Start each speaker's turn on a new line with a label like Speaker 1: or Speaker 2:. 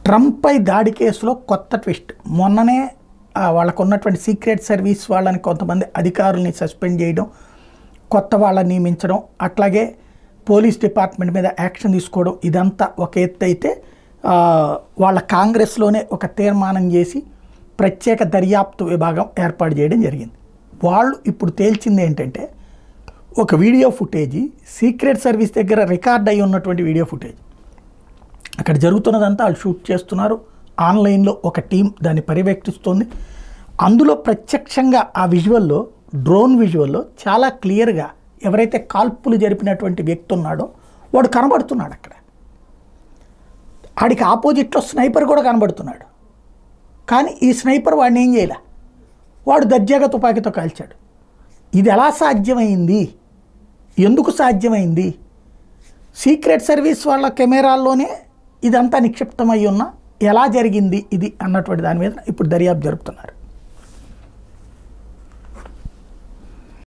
Speaker 1: ట్రంప్పై దాడి కేసులో కొత్త ట్విస్ట్. మొన్ననే వాళ్ళకు ఉన్నటువంటి సీక్రెట్ సర్వీస్ వాళ్ళని కొంతమంది అధికారుల్ని సస్పెండ్ చేయడం, కొత్త వాళ్ళని నియమించడం, అట్లాగే పోలీస్ డిపార్ట్మెంట్ మీద యాక్షన్ తీసుకోవడం, ఇదంతా ఒక ఎత్తు అయితే వాళ్ళ కాంగ్రెస్లోనే ఒక తీర్మానం చేసి ప్రత్యేక దర్యాప్తు విభాగం ఏర్పాటు చేయడం జరిగింది. వాళ్ళు ఇప్పుడు తేల్చింది ఏంటంటే ఒక వీడియో ఫుటేజీ, సీక్రెట్ సర్వీస్ దగ్గర రికార్డ్ అయి ఉన్నటువంటి వీడియో ఫుటేజ్. అక్కడ జరుగుతున్నదంతా వాళ్ళు షూట్ చేస్తున్నారు. ఆన్లైన్లో ఒక టీం దాన్ని పర్యవేక్షిస్తుంది. అందులో ప్రత్యక్షంగా ఆ విజువల్లో, డ్రోన్ విజువల్లో చాలా క్లియర్గా ఎవరైతే కాల్పులు జరిపినటువంటి వ్యక్తి ఉన్నాడో వాడు కనబడుతున్నాడు. అక్కడ ఆడికి ఆపోజిట్లో స్నైపర్ కూడా కనబడుతున్నాడు. కానీ ఈ స్నైపర్ వాడిని ఏం చేయలే, వాడు దర్జాగా తుపాకీతో కాల్చాడు. ఇది ఎలా సాధ్యమైంది, ఎందుకు సాధ్యమైంది? సీక్రెట్ సర్వీస్ వాళ్ళ కెమెరాల్లోనే ఇదంతా నిక్షిప్తమై ఉన్నా ఎలా జరిగింది ఇది అన్నటువంటి దాని మీద ఇప్పుడు దర్యాప్తు జరుపుతున్నారు.